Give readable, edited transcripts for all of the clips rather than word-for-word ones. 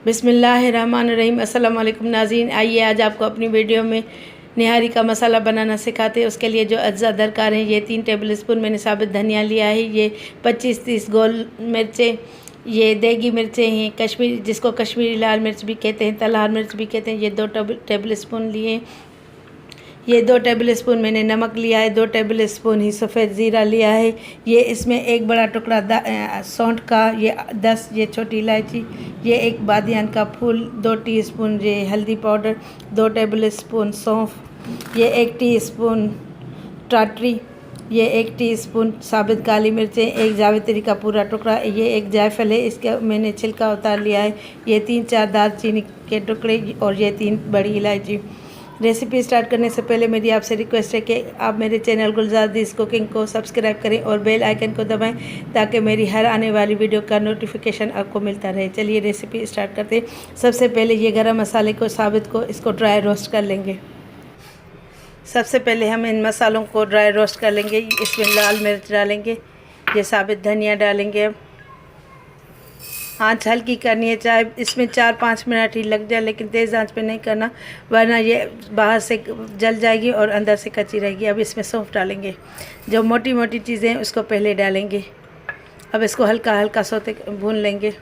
बिस्मिल्लाहिर्रहमानिर्रहीम। अस्सलाम वालेकुम नाज़रीन। आइए आज आपको अपनी वीडियो में निहारी का मसाला बनाना सिखाते हैं। उसके लिए जो अज्जा दरकार हैं, ये 3 टेबल स्पून मैंने साबित धनिया लिया है, ये 25-30 गोल मिर्चें, ये देगी मिर्चें हैं, कश्मीरी जिसको कश्मीरी लाल मिर्च भी कहते हैं, तलहार मिर्च भी कहते हैं, ये 2 टेबल स्पून लिए। ये 2 टेबल स्पून मैंने नमक लिया है, 2 टेबल स्पून ही सफ़ेद ज़ीरा लिया है। ये इसमें एक बड़ा टुकड़ा सौंठ का, ये 10 ये छोटी इलायची, ये एक बादियान का फूल, 2 टीस्पून ये हल्दी पाउडर, 2 टेबल स्पून सौंफ, ये 1 टीस्पून टाटरी, ये 1 टीस्पून साबित काली मिर्चें, 1 जावित्री का पूरा टुकड़ा, ये 1 जायफल है, इसका मैंने छिलका उतार लिया है, ये 3-4 दालचीनी के टुकड़े और ये 3 बड़ी इलायची। रेसिपी स्टार्ट करने से पहले मेरी आपसे रिक्वेस्ट है कि आप मेरे चैनल गुलजार दीस कुकिंग को सब्सक्राइब करें और बेल आइकन को दबाएं ताकि मेरी हर आने वाली वीडियो का नोटिफिकेशन आपको मिलता रहे। चलिए रेसिपी स्टार्ट करते हैं। सबसे पहले ये गरम मसाले को साबित को इसको ड्राई रोस्ट कर लेंगे। सबसे पहले हम इन मसालों को ड्राई रोस्ट कर लेंगे। इसमें लाल मिर्च डालेंगे, ये साबित धनिया डालेंगे। आँच हल्की करनी है, चाहे इसमें 4-5 मिनट ही लग जाए, लेकिन तेज़ आंच पे नहीं करना वरना ये बाहर से जल जाएगी और अंदर से कच्ची रहेगी। अब इसमें सौंफ डालेंगे, जो मोटी मोटी चीज़ें हैं उसको पहले डालेंगे। अब इसको हल्का हल्का सोते भून लेंगे।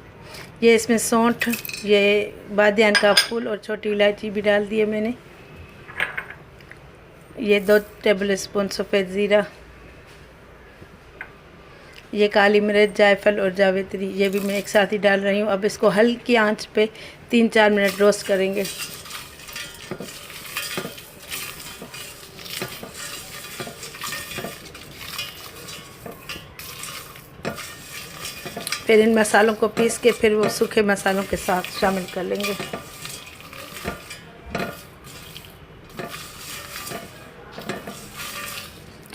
ये इसमें सौंठ, ये बादियान का फूल और छोटी इलायची भी डाल दिए मैंने। ये 2 टेबल स्पून सफ़ेद ज़ीरा, ये काली मिर्च, जायफल और जावित्री, ये भी मैं एक साथ ही डाल रही हूँ। अब इसको हल्की आंच पे 3-4 मिनट रोस्ट करेंगे। फिर इन मसालों को पीस के फिर वो सूखे मसालों के साथ शामिल कर लेंगे।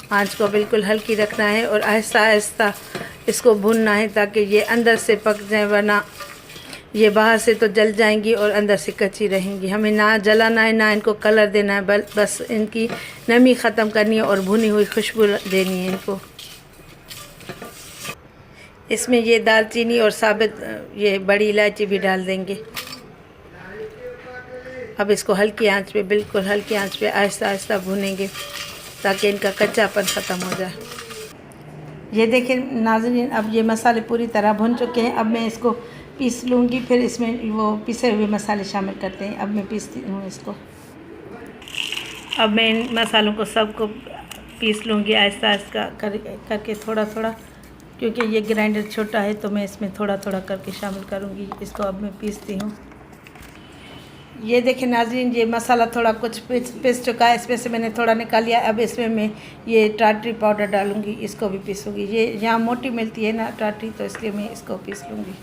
आंच को बिल्कुल हल्की रखना है और आहिस्ता आहिस्ता इसको भूनना है ताकि ये अंदर से पक जाए, वरना ये बाहर से तो जल जाएंगी और अंदर से कच्ची रहेंगी। हमें ना जलाना है ना इनको कलर देना है, बस इनकी नमी ख़त्म करनी है और भुनी हुई खुशबू देनी है इनको। इसमें ये दालचीनी और साबित ये बड़ी इलायची भी डाल देंगे। अब इसको हल्की आंच पे, बिल्कुल हल्की आंच पे आहिस्ता आहिस्ता भूनेंगे ताकि इनका कच्चापन ख़त्म हो जाए। ये देखिए नाज़रीन, अब ये मसाले पूरी तरह भुन चुके हैं। अब मैं इसको पीस लूँगी, फिर इसमें वो पिसे हुए मसाले शामिल करते हैं। अब मैं पीसती हूँ इसको। अब मैं इन मसालों को सबको पीस लूँगी आहिस्ता आहिस्ता करके, थोड़ा थोड़ा, क्योंकि ये ग्राइंडर छोटा है तो मैं इसमें थोड़ा थोड़ा करके शामिल करूँगी। इसको अब मैं पीसती हूँ। ये देखिए नाज़रीन, ये मसाला थोड़ा कुछ पिस चुका है, इसमें से मैंने थोड़ा निकाल लिया। अब इसमें मैं ये टाटरी पाउडर डालूँगी, इसको भी पीसूँगी। ये यहाँ मोटी मिलती है ना टाटरी, तो इसलिए मैं इसको पीस लूँगी।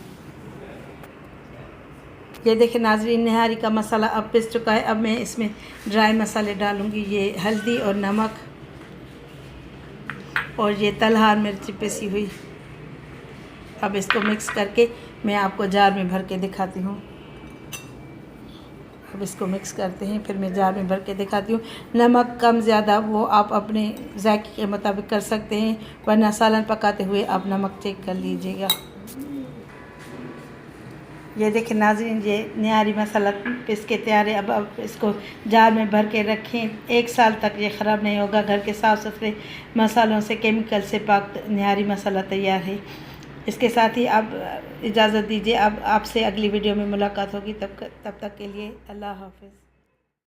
ये देखिए नाज़रीन, निहारी का मसाला अब पिस चुका है। अब मैं इसमें ड्राई मसाले डालूँगी, ये हल्दी और नमक और ये तलहार मिर्ची पिसी हुई। अब इसको मिक्स करके मैं आपको जार में भर के दिखाती हूँ। अब इसको मिक्स करते हैं, फिर मैं जार में भर के दिखाती हूँ। नमक कम ज़्यादा वो आप अपने जायके के मुताबिक कर सकते हैं, वरना सालन पकाते हुए आप नमक चेक कर लीजिएगा। ये देखिए नाज़रीन, ये निहारी मसाला पिस के तैयार है। अब इसको जार में भर के रखें, 1 साल तक ये ख़राब नहीं होगा। घर के साफ़ सुथरे मसालों से, केमिकल से पाक निहारी मसाला तैयार है। इसके साथ ही आप इजाज़त दीजिए। अब आपसे अगली वीडियो में मुलाकात होगी। तब तक के लिए अल्लाह हाफ़िज़।